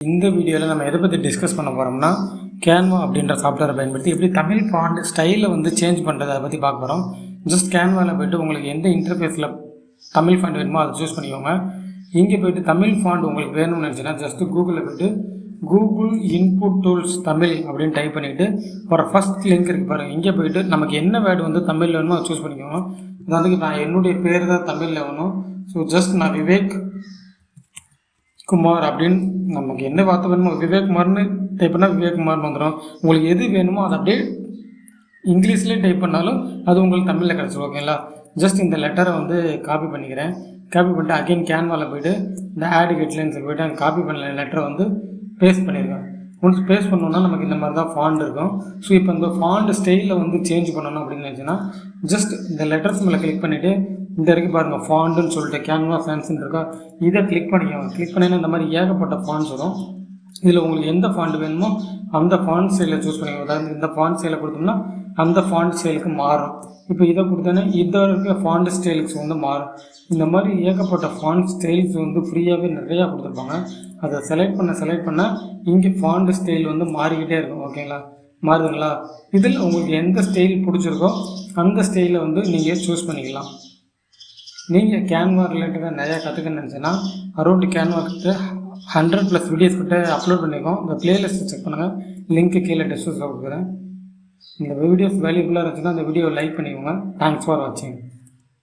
இந்த வீடியோவில் நம்ம எதை பற்றி டிஸ்கஸ் பண்ண போகிறோம்னா கேன்வா அப்படின்ற சாஃப்ட்வேரை பயன்படுத்தி எப்படி தமிழ் ஃபாண்ட் ஸ்டைலை வந்து சேஞ்ச் பண்ணுறது அதை பற்றி பார்க்க போகிறோம். ஜஸ்ட் கேன்வாவில் போய்ட்டு உங்களுக்கு எந்த இன்டர்ஃபேஸில் தமிழ் ஃபாண்ட் வேணுமோ அதை சூஸ் பண்ணிக்கோங்க. இங்கே போய்ட்டு தமிழ் ஃபாண்ட் உங்களுக்கு வேணும்னு நினச்சின்னா ஜஸ்ட்டு கூகுளில் போய்ட்டு கூகுள் இன்புட் டூல்ஸ் தமிழ் அப்படின்னு டைப் பண்ணிவிட்டு ஒரு ஃபஸ்ட் லிங்க் இருக்குது பாருங்கள். இங்கே போய்ட்டு நமக்கு என்ன வேர்டு வந்து தமிழில் வேணுமோ அதை சூஸ் பண்ணிக்கோங்க. அதாவது நான் என்னுடைய பேர் தான் தமிழில் வேணும். ஸோ ஜஸ்ட் நான் விவேக் குமார் அப்படின்னு நமக்கு என்ன வார்த்தை வேணுமோ விவேக் குமார்னு டைப் பண்ணால் விவேக் குமார்னு வந்துடும். உங்களுக்கு எது வேணுமோ அதை அப்படியே இங்கிலீஷ்லேயே டைப் பண்ணாலும் அது உங்களுக்கு தமிழில் கிடச்சிடும். ஓகேங்களா? ஜஸ்ட் இந்த லெட்டரை வந்து காப்பி பண்ணிக்கிறேன். காப்பி பண்ணிட்டு அகைன் கேன்வாவில் போய்ட்டு இந்த ஆட் ஹெட்லைன்ஸுக்கு போய்ட்டு அந்த காப்பி பண்ண லெட்டரை வந்து பேஸ்ட் பண்ணியிருக்கேன். ஒன்ஸ் பேஸ்ட் பண்ணோன்னா நமக்கு இந்த மாதிரி தான் ஃபாண்ட் இருக்கும். ஸோ இப்போ இந்த ஃபாண்ட் ஸ்டைலில் வந்து சேஞ்ச் பண்ணணும் அப்படின்னு நினச்சின்னா ஜஸ்ட் இந்த லெட்டர்ஸ் மேலே கிளிக் பண்ணிவிட்டு இந்த வரைக்கும் பாருங்கள் ஃபாண்டுன்னு சொல்லிட்டு கேன்வா ஃபேன்ஸ்ன்னு இருக்கா, இதை கிளிக் பண்ணிக்கோங்க. கிளிக் பண்ணிங்கன்னா இந்த மாதிரி ஏகப்பட்ட ஃபாண்ட்ஸ் வரும். இதில் உங்களுக்கு எந்த ஃபாண்ட் வேணுமோ அந்த ஃபாண்ட் ஸ்டைலில் சூஸ் பண்ணிக்கோங்க. அதாவது இந்த ஃபாண்ட் ஸ்டைலில் கொடுத்தோம்னா அந்த ஃபாண்ட் ஸ்டைலுக்கு மாறும். இப்போ இதை கொடுத்தோன்னா இதை இருக்க ஃபாண்ட் ஸ்டைலுக்கு வந்து மாறும். இந்த மாதிரி ஏகப்பட்ட ஃபாண்ட் ஸ்டைல்ஸ் வந்து ஃப்ரீயாகவே நிறையா கொடுத்துருப்பாங்க. அதை செலக்ட் பண்ண இங்கே ஃபாண்ட் ஸ்டைல் வந்து மாறிக்கிட்டே இருக்கும். ஓகேங்களா? மாறுதுங்களா? இதில் உங்களுக்கு எந்த ஸ்டைல் பிடிச்சிருக்கோ அந்த ஸ்டைலை வந்து நீங்கள் சூஸ் பண்ணிக்கலாம். நீங்கள் கேன்வா ரிலேட்டடாக நிறையா கற்றுக்க நினச்சேன்னா அரௌண்ட் கேன்வா கிட்ட 100+ வீடியோஸ் கிட்ட அப்லோட் பண்ணியிருக்கோம். இந்த பிளேலிஸ்ட்டை செக் பண்ணுங்கள். லிங்க்கு கீழே டிஸ்கிரிப்ஷனில் கொடுக்குறேன். இந்த வீடியோஸ் வேல்யூபுல்லாக இருந்துச்சுன்னா இந்த வீடியோவை லைக் பண்ணிக்கோங்க. தேங்க்ஸ் ஃபார் வாட்சிங்.